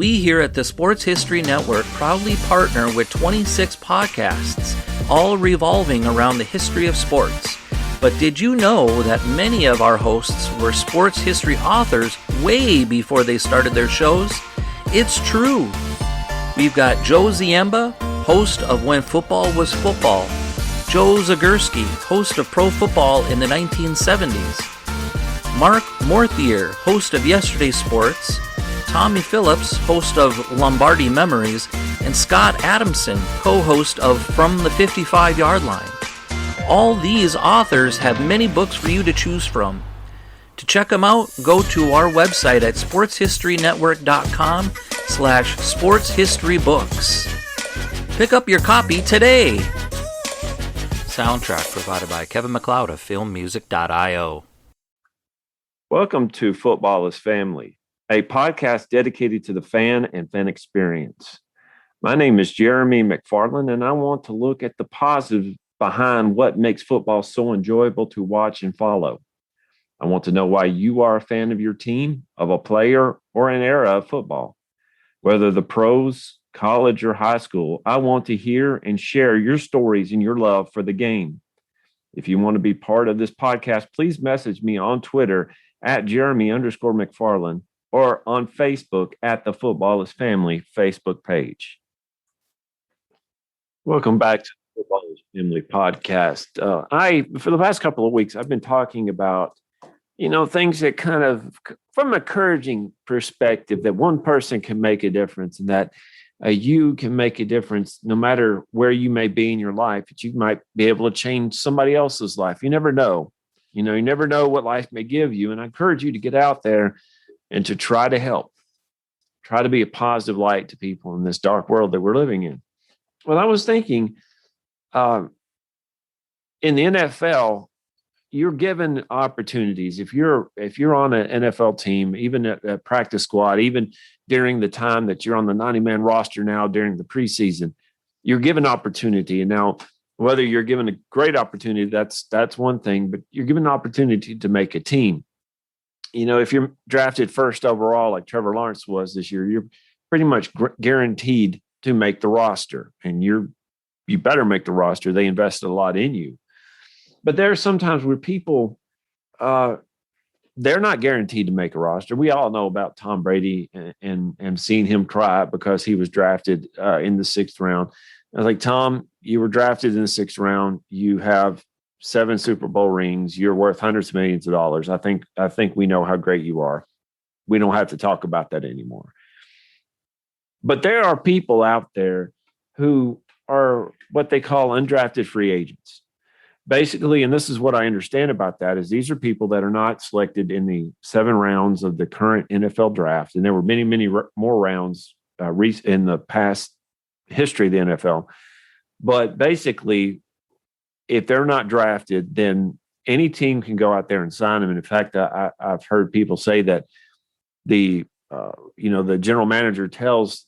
We here at the Sports History Network proudly partner with 26 podcasts, all revolving around the history of sports. But did you know that many of our hosts were sports history authors way before they started their shows? It's true. We've got Joe Ziemba, host of When Football Was Football, Joe Zagurski, host of Pro Football in the 1970s, Mark Morthier, host of Yesterday's Sports, Tommy Phillips, host of Lombardi Memories, and Scott Adamson, co-host of From the 55-Yard Line. All these authors have many books for you to choose from. To check them out, go to our website at sportshistorynetwork.com/sportshistorybooks. Pick up your copy today. Soundtrack provided by Kevin MacLeod of filmmusic.io. Welcome to Football is Family, a podcast dedicated to the fan and fan experience. My name is Jeremy McFarland, and I want to look at the positive behind what makes football so enjoyable to watch and follow. I want to know why you are a fan of your team, of a player, or an era of football. Whether the pros, college, or high school, I want to hear and share your stories and your love for the game. If you want to be part of this podcast, please message me on Twitter at Jeremy_McFarland or on Facebook at the Football is Family Facebook page. Welcome back to the Football is Family podcast. For the past couple of weeks, I've been talking about, things that kind of, from an encouraging perspective, that one person can make a difference and that you can make a difference no matter where you may be in your life, that you might be able to change somebody else's life. You never know. You never know what life may give you. And I encourage you to get out there and to try to help, try to be a positive light to people in this dark world that we're living in. Well, I was thinking in the NFL, you're given opportunities. If you're on an NFL team, even a practice squad, even during the time that you're on the 90-man roster now during the preseason, you're given opportunity. And now, whether you're given a great opportunity, that's one thing, but you're given an opportunity to make a team. If you're drafted first overall, like Trevor Lawrence was this year, you're pretty much guaranteed to make the roster, and you better make the roster. They invested a lot in you. But there are some times where people, they're not guaranteed to make a roster. We all know about Tom Brady and seeing him cry because he was drafted in the 6th round. I was like, Tom, you were drafted in the 6th round. You have 7 Super Bowl rings. You're worth hundreds of millions of dollars. I think we know how great you are. We don't have to talk about that anymore. But there are people out there who are what they call undrafted free agents. Basically, and this is what I understand about that, is these are people that are not selected in the 7 rounds of the current NFL draft. And there were many, many more rounds in the past history of the NFL. But basically, if they're not drafted, then any team can go out there and sign them. And in fact, I've heard people say that the general manager tells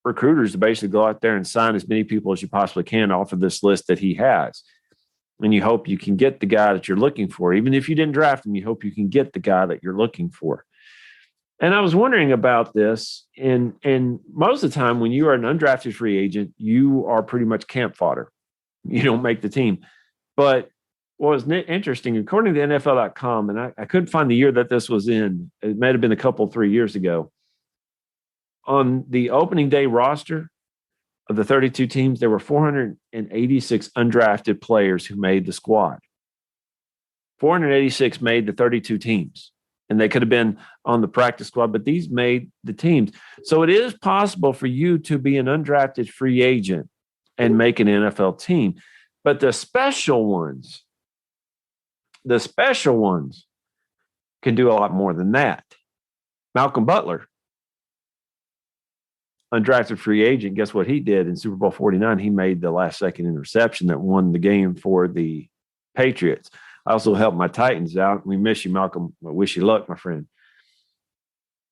recruiters to basically go out there and sign as many people as you possibly can off of this list that he has. And you hope you can get the guy that you're looking for. Even if you didn't draft him, you hope you can get the guy that you're looking for. And I was wondering about this. And most of the time when you are an undrafted free agent, you are pretty much camp fodder. You don't make the team. But what was interesting, according to NFL.com, and I couldn't find the year that this was in. It might have been 3 years ago. On the opening day roster of the 32 teams, there were 486 undrafted players who made the squad. 486 made the 32 teams. And they could have been on the practice squad, but these made the teams. So it is possible for you to be an undrafted free agent and make an NFL team. But the special ones can do a lot more than that. Malcolm Butler, undrafted free agent, guess what he did in Super Bowl 49? He made the last-second interception that won the game for the Patriots. I also helped my Titans out. We miss you, Malcolm. I wish you luck, my friend.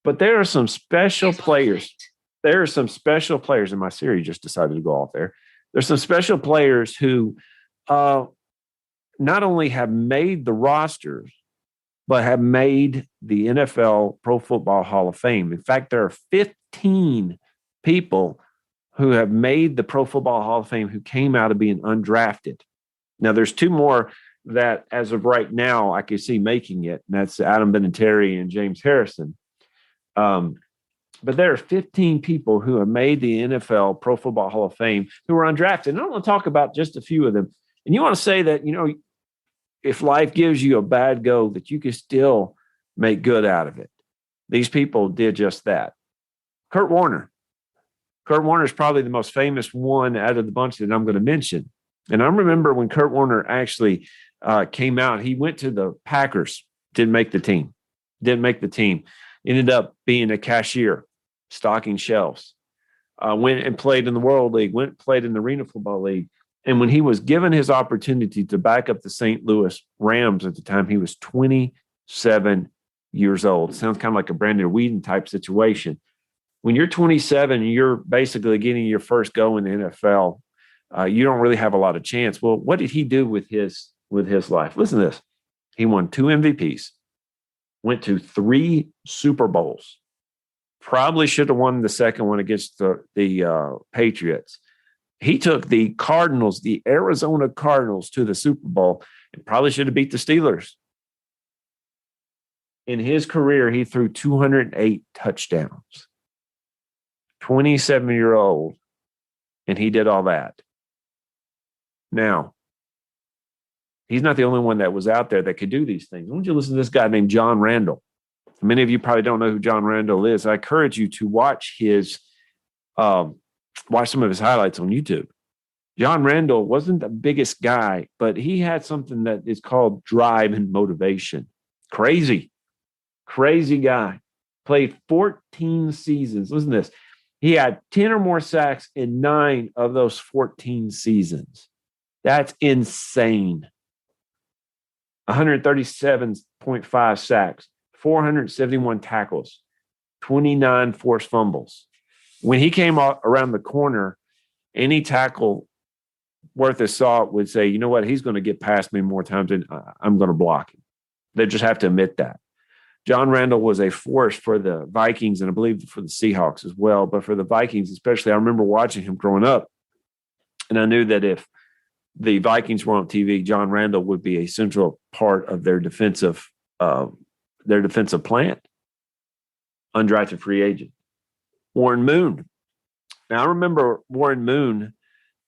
But there are some special players. There are some special players, and my Siri just decided to go off there. There's some special players who not only have made the rosters, but have made the NFL Pro Football Hall of Fame. In fact, there are 15 people who have made the Pro Football Hall of Fame who came out of being undrafted. Now, there's two more that, as of right now, I can see making it, and that's Adam Vinatieri and James Harrison. But there are 15 people who have made the NFL Pro Football Hall of Fame who are undrafted. And I want to talk about just a few of them. And you want to say that, if life gives you a bad go, that you can still make good out of it. These people did just that. Kurt Warner. Kurt Warner is probably the most famous one out of the bunch that I'm going to mention. And I remember when Kurt Warner actually came out, he went to the Packers, didn't make the team. Ended up being a cashier, stocking shelves. Went and played in the World League, went and played in the Arena Football League. And when he was given his opportunity to back up the St. Louis Rams at the time, he was 27 years old. Sounds kind of like a Brandon Whedon type situation. When you're 27 and you're basically getting your first go in the NFL, you don't really have a lot of chance. Well, what did he do with his life? Listen to this. He won 2 MVPs, went to 3 Super Bowls, probably should have won the second one against the Patriots. He took the Arizona Cardinals to the Super Bowl and probably should have beat the Steelers. In his career, he threw 208 touchdowns. 27-year-old, and he did all that. Now, he's not the only one that was out there that could do these things. Why don't you listen to this guy named John Randall? Many of you probably don't know who John Randall is. I encourage you to watch watch some of his highlights on YouTube. John Randall wasn't the biggest guy, but he had something that is called drive and motivation. Crazy guy. Played 14 seasons. Listen to this. He had 10 or more sacks in 9 of those 14 seasons. That's insane. 137.5 sacks, 471 tackles, 29 forced fumbles. When he came around the corner, any tackle worth a salt would say, you know what, he's going to get past me more times than I'm going to block him. They just have to admit that. John Randall was a force for the Vikings and I believe for the Seahawks as well. But for the Vikings especially, I remember watching him growing up. And I knew that if the Vikings were on TV, John Randall would be a central part of their defensive plan. Undrafted free agent. Warren Moon. Now, I remember Warren Moon,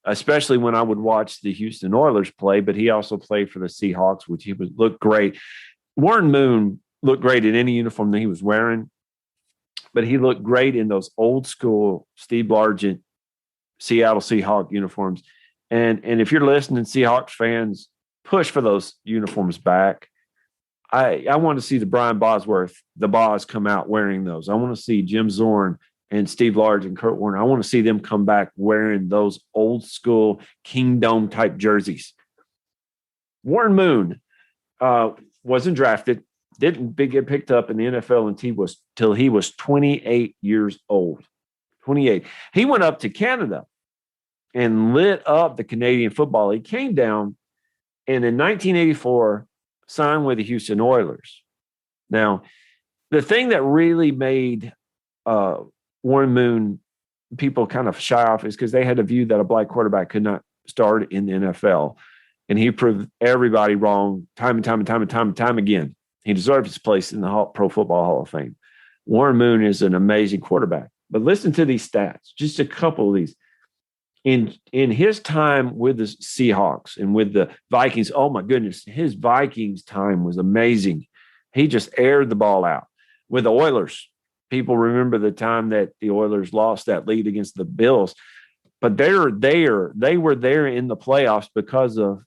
especially when I would watch the Houston Oilers play, but he also played for the Seahawks, which he would look great. Warren Moon looked great in any uniform that he was wearing, but he looked great in those old school Steve Largent Seattle Seahawk uniforms. And if you're listening, Seahawks fans, push for those uniforms back. I want to see the Brian Bosworth, the Boz, come out wearing those. I want to see Jim Zorn and Steve Large and Kurt Warner. I want to see them come back wearing those old school Kingdom type jerseys. Warren Moon wasn't drafted, didn't get picked up in the NFL until he was 28 years old. 28. He went up to Canada and lit up the Canadian Football League. Came down and in 1984 signed with the Houston Oilers. Now, the thing that really made Warren Moon people kind of shy off is because they had a view that a black quarterback could not start in the NFL. And he proved everybody wrong time and time again. He deserved his place in the Pro Football Hall of Fame. Warren Moon is an amazing quarterback. But listen to these stats, just a couple of these. In his time with the Seahawks and with the Vikings, oh my goodness, his Vikings time was amazing. He just aired the ball out. With the Oilers, people remember the time that the Oilers lost that lead against the Bills. But they were there in the playoffs because of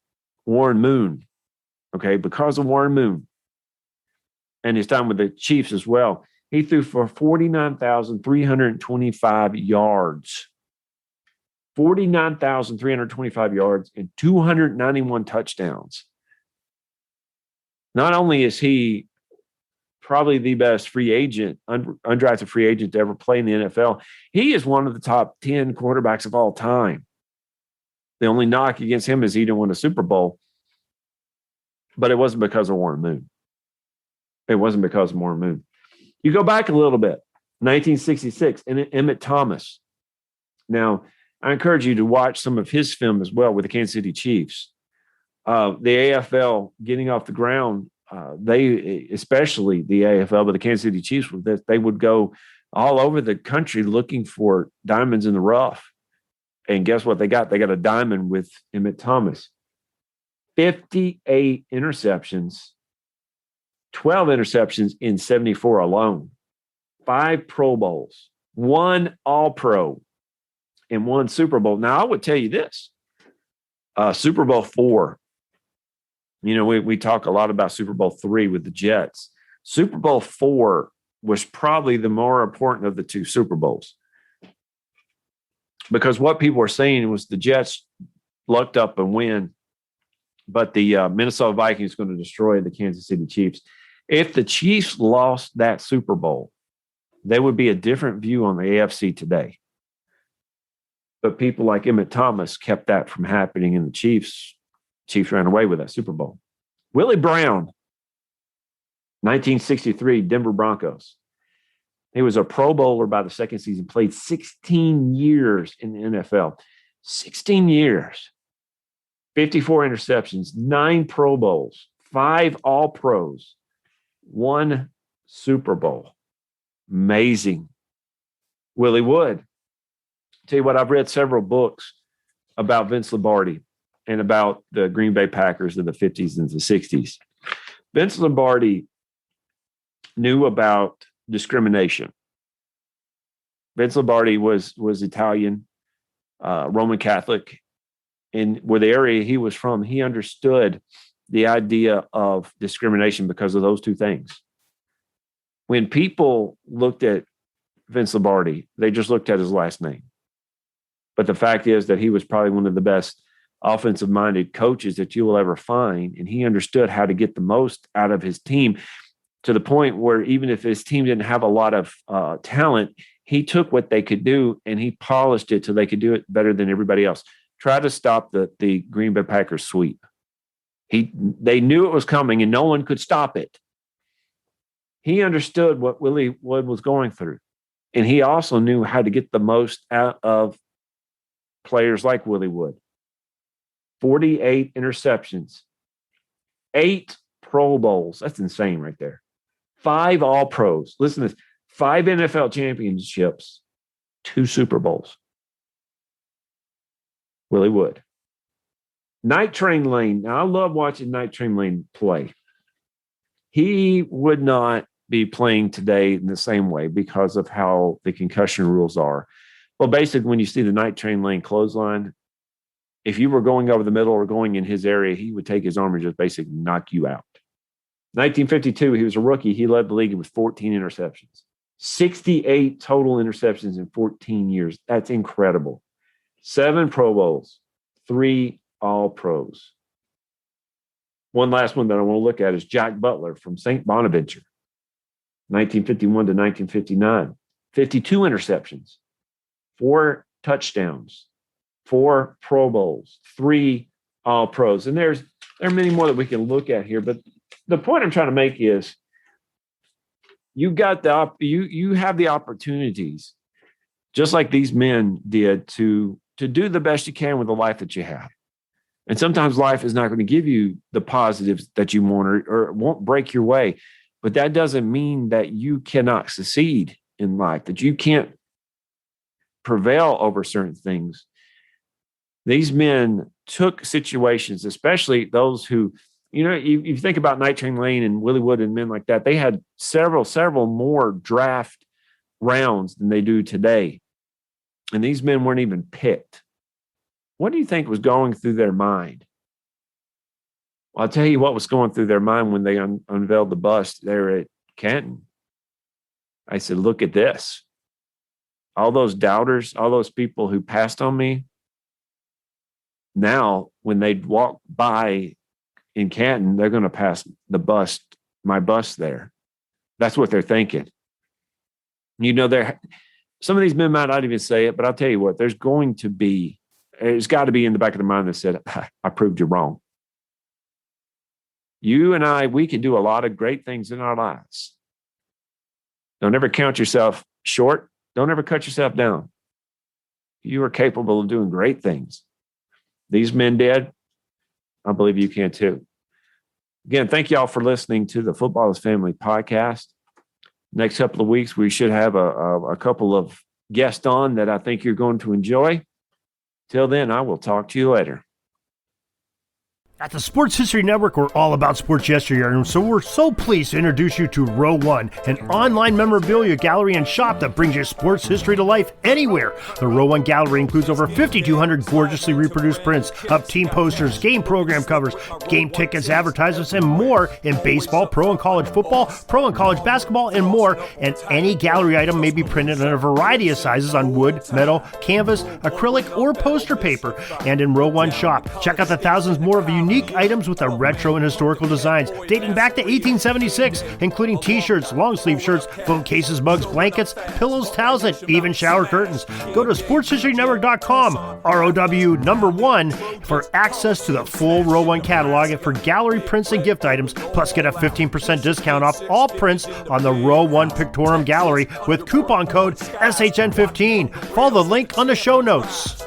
Warren Moon. Okay, because of Warren Moon. And his time with the Chiefs as well. He threw for 49,325 yards. 49,325 yards and 291 touchdowns. Not only is he probably the best free agent, undrafted free agent to ever play in the NFL, he is one of the top 10 quarterbacks of all time. The only knock against him is he didn't win a Super Bowl, but it wasn't because of Warren Moon. It wasn't because of Warren Moon. You go back a little bit. 1966, and Emmett Thomas. Now, I encourage you to watch some of his film as well with the Kansas City Chiefs. The AFL getting off the ground, especially the AFL, but the Kansas City Chiefs, they would go all over the country looking for diamonds in the rough. And guess what they got? They got a diamond with Emmett Thomas. 58 interceptions, 12 interceptions in 74 alone, 5 Pro Bowls, 1 All-Pro, and 1 Super Bowl. Now, I would tell you this, Super Bowl 4, we talk a lot about Super Bowl 3 with the Jets. Super Bowl 4 was probably the more important of the 2 Super Bowls, because what people were saying was the Jets lucked up and win, but the Minnesota Vikings going to destroy the Kansas City Chiefs. If the Chiefs lost that Super Bowl, there would be a different view on the AFC today. But people like Emmett Thomas kept that from happening, and the Chiefs ran away with that Super Bowl. Willie Brown, 1963, Denver Broncos. He was a Pro Bowler by the second season, played 16 years in the NFL. 16 years. 54 interceptions, 9 Pro Bowls, 5 All-Pros, 1 Super Bowl. Amazing. Willie Wood. Tell you what, I've read several books about Vince Lombardi and about the Green Bay Packers in the 50s and the 60s. Vince Lombardi knew about discrimination. Vince Lombardi was Italian, Roman Catholic. And where the area he was from, he understood the idea of discrimination because of those 2 things. When people looked at Vince Lombardi, they just looked at his last name. But the fact is that he was probably one of the best offensive-minded coaches that you will ever find, and he understood how to get the most out of his team, to the point where even if his team didn't have a lot of talent, he took what they could do and he polished it so they could do it better than everybody else. Try to stop the Green Bay Packers sweep. They knew it was coming and no one could stop it. He understood what Willie Wood was going through. And he also knew how to get the most out of players like Willie Wood. 48 interceptions, 8 Pro Bowls. That's insane right there. 5 All-Pros. Listen to this. 5 NFL championships, 2 Super Bowls. Willie Wood. Night Train Lane. Now, I love watching Night Train Lane play. He would not be playing today in the same way because of how the concussion rules are. Well, basically, when you see the Night Train Lane clothesline, if you were going over the middle or going in his area, he would take his arm and just basically knock you out. 1952, he was a rookie. He led the league with 14 interceptions. 68 total interceptions in 14 years. That's incredible. 7 Pro Bowls, 3 All-Pros. One last one that I want to look at is Jack Butler from St Bonaventure, 1951 to 1959. 52 interceptions, 4 touchdowns, 4 Pro Bowls, 3 All-Pros. And there are many more that we can look at here, but the point I'm trying to make is you have the opportunities, just like these men did, to do the best you can with the life that you have. And sometimes life is not going to give you the positives that you want, or won't break your way. But that doesn't mean that you cannot succeed in life, that you can't prevail over certain things. These men took situations, especially those who, you think about Night Train Lane and Willie Wood and men like that, they had several more draft rounds than they do today. And these men weren't even picked. What do you think was going through their mind? Well, I'll tell you what was going through their mind when they unveiled the bust there at Canton. I said, look at this. All those doubters, all those people who passed on me, now when they walk by in Canton, they're going to pass my bust there. That's what they're thinking. Some of these men might not even say it, but I'll tell you what, it's got to be in the back of their mind that said, I proved you wrong. You and I, we can do a lot of great things in our lives. Don't ever count yourself short, don't ever cut yourself down. You are capable of doing great things. These men did. I believe you can too. Again, thank you all for listening to the Football is Family podcast. Next couple of weeks, we should have a couple of guests on that I think you're going to enjoy. Till then, I will talk to you later. At the Sports History Network, we're all about sports yesteryear, and so we're so pleased to introduce you to Row One, an online memorabilia gallery and shop that brings your sports history to life anywhere. The Row One gallery includes over 5,200 gorgeously reproduced prints of team posters, game program covers, game tickets, advertisements, and more in baseball, pro and college football, pro and college basketball, and more. And any gallery item may be printed in a variety of sizes on wood, metal, canvas, acrylic, or poster paper. And in Row One shop, check out the thousands more of unique items with the retro and historical designs dating back to 1876, including t-shirts, long sleeve shirts, phone cases, mugs, blankets, pillows, towels, and even shower curtains. Go to sportshistorynetwork.com, ROW1, for access to the full Row One catalog and for gallery prints and gift items, plus get a 15% discount off all prints on the Row One Pictorium Gallery with coupon code SHN15. Follow the link on the show notes.